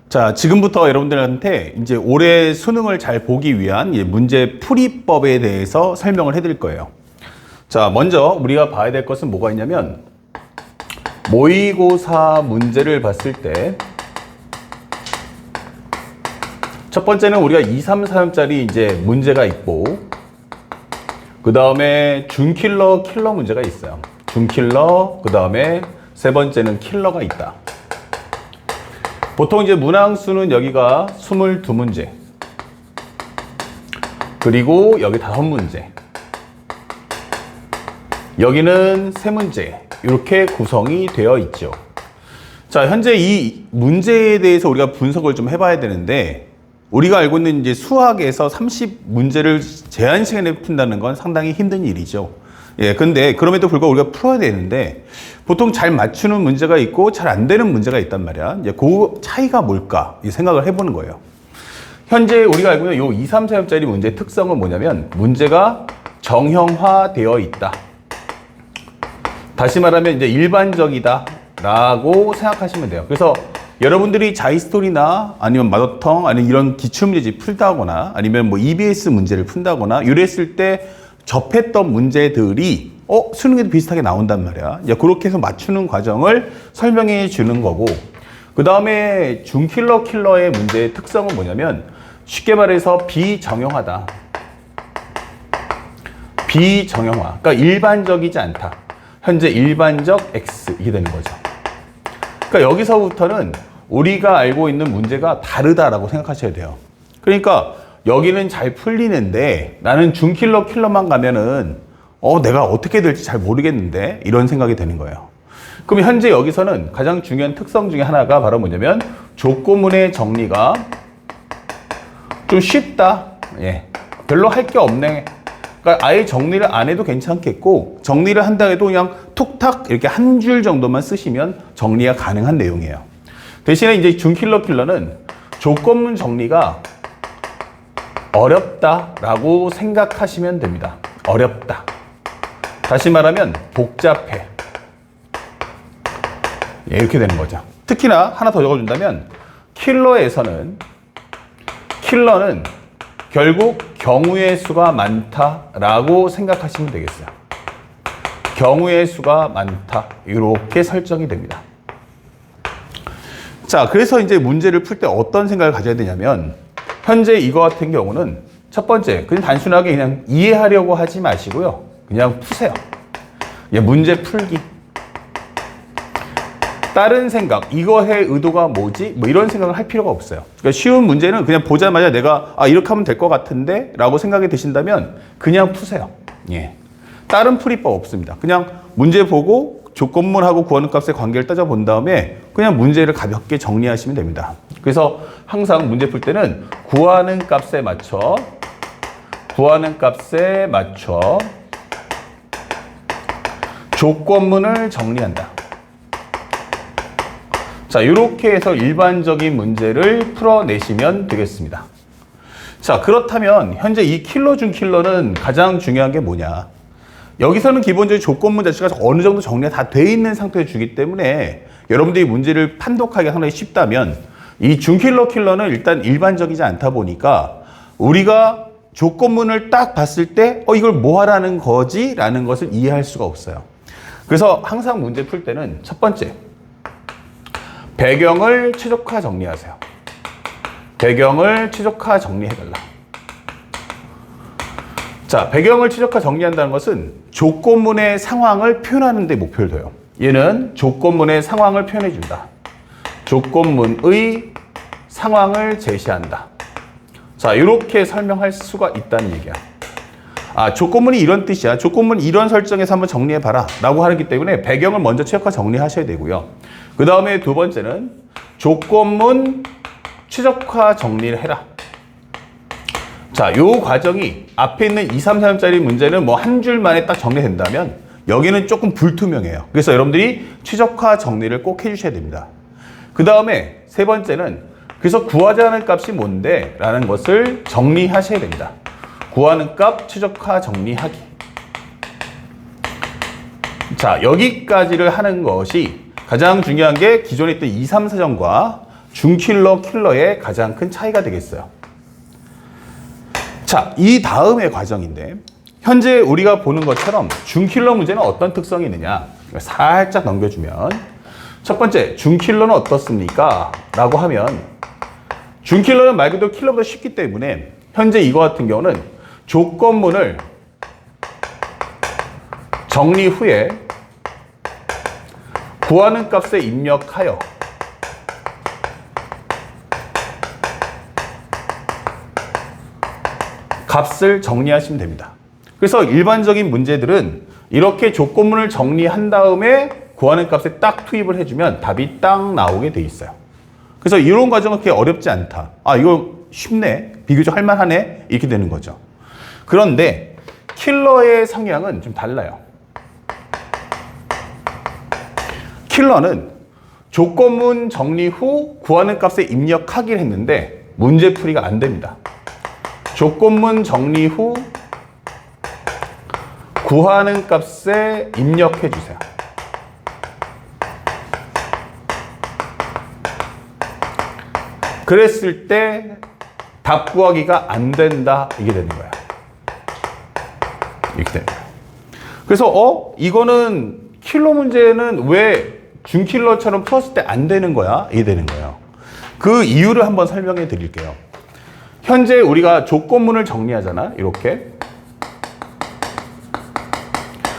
자, 지금부터 여러분들한테 이제 올해 수능을 잘 보기 위한 문제 풀이법에 대해서 설명을 해드릴 거예요. 자, 먼저 우리가 봐야 될 것은 뭐가 있냐면, 모의고사 문제를 봤을 때, 첫 번째는 우리가 2, 3, 4점짜리 이제 문제가 있고, 그 다음에 준킬러, 킬러 문제가 있어요. 준킬러, 그 다음에 세 번째는 킬러가 있다. 보통 이제 문항수는 여기가 22문제. 그리고 여기 5문제. 여기는 3문제. 이렇게 구성이 되어 있죠. 자, 현재 이 문제에 대해서 우리가 분석을 좀 해봐야 되는데, 우리가 알고 있는 이제 수학에서 30문제를 제한 시간에 푼다는 건 상당히 힘든 일이죠. 예, 근데 그럼에도 불구하고 우리가 풀어야 되는데, 보통 잘 맞추는 문제가 있고 잘 안 되는 문제가 있단 말이야. 이제 그 차이가 뭘까? 이 생각을 해보는 거예요. 현재 우리가 알고 있는 요 2, 3, 4점짜리 문제의 특성은 뭐냐면, 문제가 정형화되어 있다. 다시 말하면 이제 일반적이다 라고 생각하시면 돼요. 그래서 여러분들이 자이스토리나 아니면 마더텅 아니면 이런 기출문제집 풀다거나 아니면 뭐 EBS 문제를 푼다거나 이랬을 때 접했던 문제들이 수능에도 비슷하게 나온단 말이야. 이제 그렇게 해서 맞추는 과정을 설명해 주는 거고, 그 다음에 준킬러 킬러의 문제의 특성은 뭐냐면, 쉽게 말해서 비정형화다. 비정형화. 그러니까 일반적이지 않다. 현재 일반적 X 이게 되는 거죠. 그러니까 여기서부터는 우리가 알고 있는 문제가 다르다라고 생각하셔야 돼요. 그러니까 여기는 잘 풀리는데 나는 준킬러 킬러만 가면은 내가 어떻게 될지 잘 모르겠는데 이런 생각이 되는 거예요. 그럼 현재 여기서는 가장 중요한 특성 중에 하나가 바로 뭐냐면, 조건문의 정리가 좀 쉽다. 예, 별로 할 게 없네. 그러니까 아예 정리를 안 해도 괜찮겠고, 정리를 한다 해도 그냥 툭탁 이렇게 한 줄 정도만 쓰시면 정리가 가능한 내용이에요. 대신에 이제 준킬러 킬러는 조건문 정리가 어렵다라고 생각하시면 됩니다. 어렵다. 다시 말하면 복잡해. 예, 이렇게 되는 거죠. 특히나 하나 더 적어준다면, 킬러는 결국 경우의 수가 많다라고 생각하시면 되겠어요. 경우의 수가 많다. 이렇게 설정이 됩니다. 자, 그래서 이제 문제를 풀 때 어떤 생각을 가져야 되냐면, 현재 이거 같은 경우는 첫 번째, 그냥 단순하게 그냥 이해하려고 하지 마시고요. 그냥 푸세요. 예, 문제 풀기. 다른 생각, 이거의 의도가 뭐지? 뭐 이런 생각을 할 필요가 없어요. 그러니까 쉬운 문제는 그냥 보자마자 내가 이렇게 하면 될 것 같은데 라고 생각이 드신다면 그냥 푸세요. 예. 다른 풀이법 없습니다. 그냥 문제 보고 조건문하고 구하는 값의 관계를 따져본 다음에 그냥 문제를 가볍게 정리하시면 됩니다. 그래서 항상 문제 풀 때는 구하는 값에 맞춰 조건문을 정리한다. 자, 이렇게 해서 일반적인 문제를 풀어내시면 되겠습니다. 자, 그렇다면 현재 이 킬러 중 킬러는 가장 중요한 게 뭐냐? 여기서는 기본적으로 조건문 자체가 어느 정도 정리가 다 돼 있는 상태에 주기 때문에 여러분들이 문제를 판독하기가 상당히 쉽다면, 이 준킬러 킬러는 일단 일반적이지 않다 보니까 우리가 조건문을 딱 봤을 때 이걸 뭐 하라는 거지? 라는 것을 이해할 수가 없어요. 그래서 항상 문제 풀 때는 첫 번째, 배경을 최적화 정리하세요. 배경을 최적화 정리해달라. 자, 배경을 최적화 정리한다는 것은 조건문의 상황을 표현하는 데 목표를 둬요. 얘는 조건문의 상황을 표현해준다. 조건문의 상황을 제시한다. 자, 이렇게 설명할 수가 있다는 얘기야. 조건문이 이런 뜻이야. 조건문 이런 설정에서 한번 정리해봐라 라고 하기 때문에 배경을 먼저 최적화 정리하셔야 되고요. 그 다음에 두 번째는 조건문 최적화 정리를 해라. 자, 요 과정이 앞에 있는 2, 3, 4점짜리 문제는 뭐 한 줄 만에 딱 정리된다면 여기는 조금 불투명해요. 그래서 여러분들이 최적화 정리를 꼭 해주셔야 됩니다. 그 다음에 세 번째는 그래서 구하자 하는 값이 뭔데? 라는 것을 정리하셔야 됩니다. 구하는 값 최적화 정리하기. 자, 여기까지를 하는 것이 가장 중요한 게 기존에 있던 2, 3, 4점과 준킬러, 킬러의 가장 큰 차이가 되겠어요. 자, 이 다음의 과정인데 현재 우리가 보는 것처럼 준킬러 문제는 어떤 특성이 있느냐 살짝 넘겨주면 첫 번째, 준킬러는 어떻습니까? 라고 하면 준킬러는 말 그대로 킬러보다 쉽기 때문에 현재 이거 같은 경우는 조건문을 정리 후에 구하는 값에 입력하여 값을 정리하시면 됩니다. 그래서 일반적인 문제들은 이렇게 조건문을 정리한 다음에 구하는 값에 딱 투입을 해주면 답이 딱 나오게 돼 있어요. 그래서 이런 과정은 그렇게 어렵지 않다. 아, 이거 쉽네. 비교적 할만하네. 이렇게 되는 거죠. 그런데 킬러의 성향은 좀 달라요. 킬러는 조건문 정리 후 구하는 값에 입력하기를 했는데 문제풀이가 안 됩니다. 조건문 정리 후 구하는 값에 입력해 주세요. 그랬을 때 답 구하기가 안 된다. 이게 되는 거야. 이렇게 되는 거야. 그래서 이거는 킬러 문제는 왜 준킬러처럼 풀었을 때 안 되는 거야? 이게 되는 거예요. 그 이유를 한번 설명해 드릴게요. 현재 우리가 조건문을 정리하잖아. 이렇게.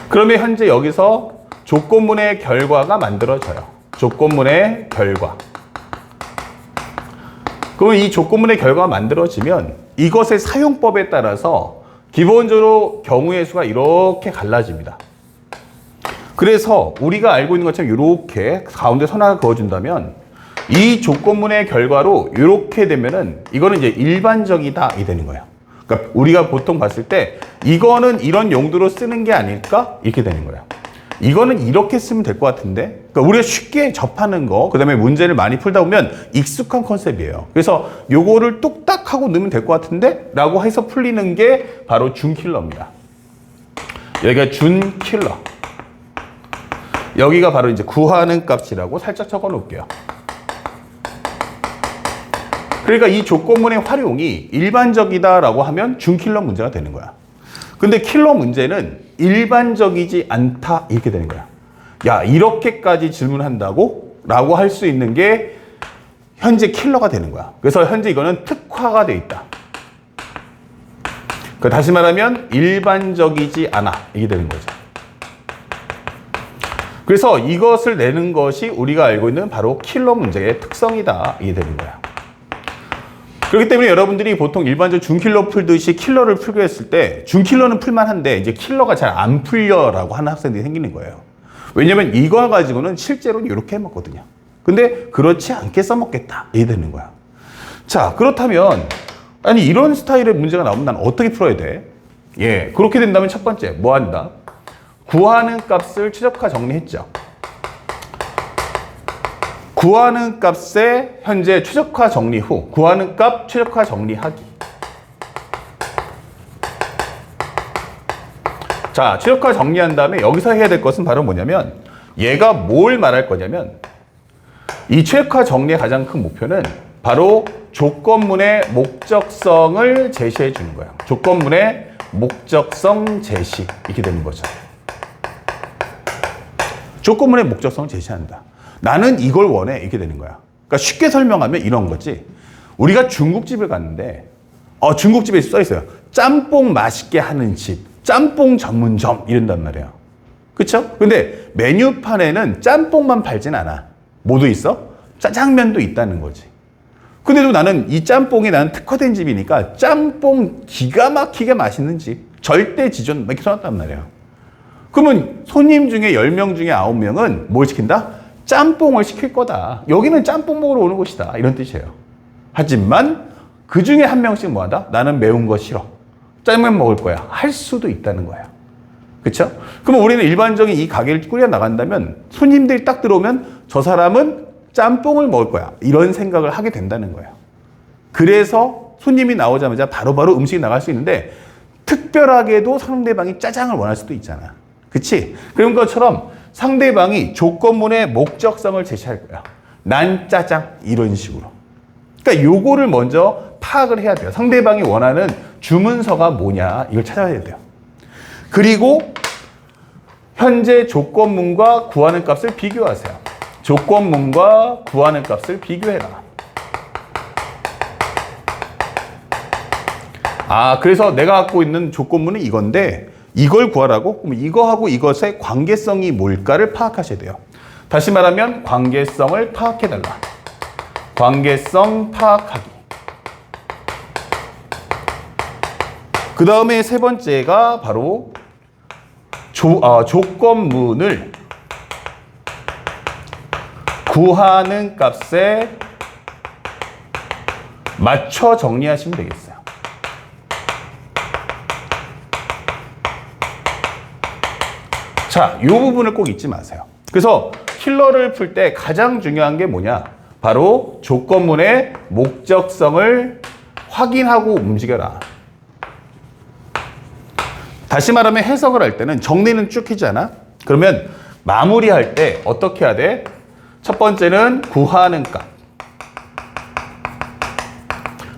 그러면 현재 여기서 조건문의 결과가 만들어져요. 조건문의 결과. 그러면 이 조건문의 결과가 만들어지면 이것의 사용법에 따라서 기본적으로 경우의 수가 이렇게 갈라집니다. 그래서 우리가 알고 있는 것처럼 이렇게 가운데 선 하나 그어준다면 이 조건문의 결과로 이렇게 되면은 이거는 이제 일반적이다 이 되는 거예요. 그러니까 우리가 보통 봤을 때 이거는 이런 용도로 쓰는 게 아닐까 이렇게 되는 거예요. 이거는 이렇게 쓰면 될 것 같은데, 그러니까 우리가 쉽게 접하는 거, 그 다음에 문제를 많이 풀다 보면 익숙한 컨셉이에요. 그래서 요거를 뚝딱 하고 넣으면 될 것 같은데 라고 해서 풀리는 게 바로 준킬러입니다. 여기가 준킬러. 여기가 바로 이제 구하는 값이라고 살짝 적어 놓을게요. 그러니까 이 조건문의 활용이 일반적이다라고 하면 준킬러 문제가 되는 거야. 근데 킬러 문제는 일반적이지 않다 이렇게 되는 거야. 야, 이렇게까지 질문한다고? 라고 할 수 있는 게 현재 킬러가 되는 거야. 그래서 현재 이거는 특화가 돼 있다. 그러니까 다시 말하면 일반적이지 않아 이게 되는 거죠. 그래서 이것을 내는 것이 우리가 알고 있는 바로 킬러 문제의 특성이다 이게 되는 거야. 그렇기 때문에 여러분들이 보통 일반적으로 준킬러 풀듯이 킬러를 풀게 했을 때 준킬러는 풀만한데 이제 킬러가 잘 안 풀려라고 하는 학생들이 생기는 거예요. 왜냐면 이거 가지고는 실제로는 이렇게 해먹거든요. 근데 그렇지 않게 써먹겠다 이게 되는 거야. 자, 그렇다면 아니 이런 스타일의 문제가 나오면 난 어떻게 풀어야 돼? 예, 그렇게 된다면 첫 번째 뭐 한다? 구하는 값을 최적화 정리했죠. 구하는 값의 현재 최적화 정리 후 구하는 값 최적화 정리하기. 자, 최적화 정리한 다음에 여기서 해야 될 것은 바로 뭐냐면 얘가 뭘 말할 거냐면 이 최적화 정리의 가장 큰 목표는 바로 조건문의 목적성을 제시해 주는 거예요. 조건문의 목적성 제시 이렇게 되는 거죠. 조건문의 목적성을 제시한다. 나는 이걸 원해 이렇게 되는 거야. 그러니까 쉽게 설명하면 이런 거지. 우리가 중국집을 갔는데 중국집에 써 있어요. 짬뽕 맛있게 하는 집, 짬뽕 전문점 이런단 말이에요. 그렇죠? 근데 메뉴판에는 짬뽕만 팔진 않아. 뭐도 있어? 짜장면도 있다는 거지. 근데도 나는 이 짬뽕이 나는 특화된 집이니까 짬뽕 기가 막히게 맛있는 집, 절대 지존 이렇게 써놨단 말이에요. 그러면 손님 중에 10명 중에 9명은 뭘 시킨다? 짬뽕을 시킬 거다. 여기는 짬뽕 먹으러 오는 곳이다. 이런 뜻이에요. 하지만 그 중에 한 명씩 뭐 하다? 나는 매운 거 싫어. 짜장면 먹을 거야. 할 수도 있다는 거예요. 그렇죠? 그러면 우리는 일반적인 이 가게를 꾸려 나간다면 손님들이 딱 들어오면 저 사람은 짬뽕을 먹을 거야. 이런 생각을 하게 된다는 거예요. 그래서 손님이 나오자마자 바로바로 음식이 나갈 수 있는데 특별하게도 상대방이 짜장을 원할 수도 있잖아. 그치? 그런 것처럼 상대방이 조건문의 목적성을 제시할 거야. 난 짜장 이런 식으로. 그러니까 요거를 먼저 파악을 해야 돼요. 상대방이 원하는 주문서가 뭐냐 이걸 찾아야 돼요. 그리고 현재 조건문과 구하는 값을 비교하세요. 조건문과 구하는 값을 비교해라. 그래서 내가 갖고 있는 조건문은 이건데 이걸 구하라고? 그럼 이거하고 이것의 관계성이 뭘까를 파악하셔야 돼요. 다시 말하면 관계성을 파악해달라. 관계성 파악하기. 그 다음에 세 번째가 바로 조건문을 구하는 값에 맞춰 정리하시면 되겠어요. 자, 이 부분을 꼭 잊지 마세요. 그래서 킬러를 풀 때 가장 중요한 게 뭐냐? 바로 조건문의 목적성을 확인하고 움직여라. 다시 말하면 해석을 할 때는 정리는 쭉 해주잖아. 그러면 마무리할 때 어떻게 해야 돼? 첫 번째는 구하는 값.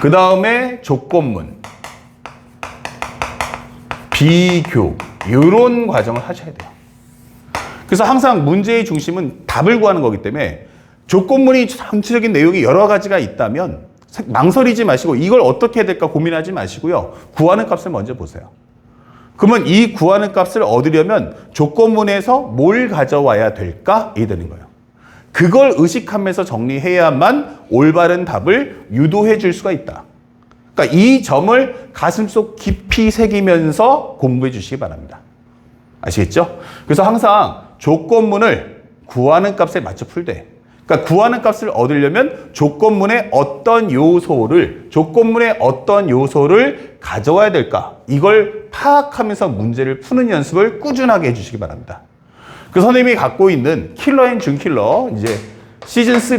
그 다음에 조건문. 비교. 이런 과정을 하셔야 돼요. 그래서 항상 문제의 중심은 답을 구하는 거기 때문에 조건문이 전체적인 내용이 여러 가지가 있다면 망설이지 마시고 이걸 어떻게 해야 될까 고민하지 마시고요. 구하는 값을 먼저 보세요. 그러면 이 구하는 값을 얻으려면 조건문에서 뭘 가져와야 될까? 이 되는 거예요. 그걸 의식하면서 정리해야만 올바른 답을 유도해 줄 수가 있다. 그러니까 이 점을 가슴속 깊이 새기면서 공부해 주시기 바랍니다. 아시겠죠? 그래서 항상 조건문을 구하는 값에 맞춰 풀 때, 그러니까 구하는 값을 얻으려면 조건문의 어떤 요소를 가져와야 될까? 이걸 파악하면서 문제를 푸는 연습을 꾸준하게 해주시기 바랍니다. 그 선생님이 갖고 있는 킬러 앤 준킬러 이제 시즌 3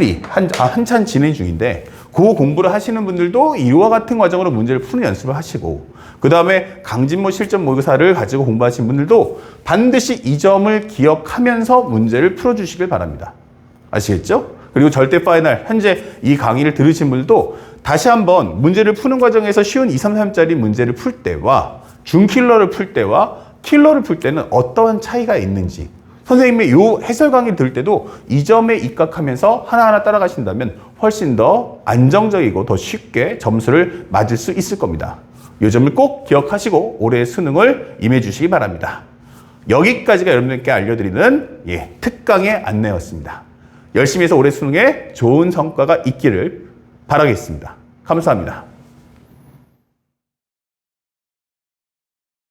한참 진행 중인데 그 공부를 하시는 분들도 이와 같은 과정으로 문제를 푸는 연습을 하시고 그 다음에 강진모 실전 모의고사를 가지고 공부하신 분들도 반드시 이 점을 기억하면서 문제를 풀어주시길 바랍니다. 아시겠죠? 그리고 절대 파이널 현재 이 강의를 들으신 분들도 다시 한번 문제를 푸는 과정에서 쉬운 2, 3, 3짜리 문제를 풀 때와 준킬러를 풀 때와 킬러를 풀 때는 어떠한 차이가 있는지 선생님의 요 해설 강의를 들을 때도 이 점에 입각하면서 하나하나 따라가신다면 훨씬 더 안정적이고 더 쉽게 점수를 맞을 수 있을 겁니다. 이 점을 꼭 기억하시고 올해의 수능을 임해 주시기 바랍니다. 여기까지가 여러분들께 알려드리는 특강의 안내였습니다. 열심히 해서 올해 수능에 좋은 성과가 있기를 바라겠습니다. 감사합니다.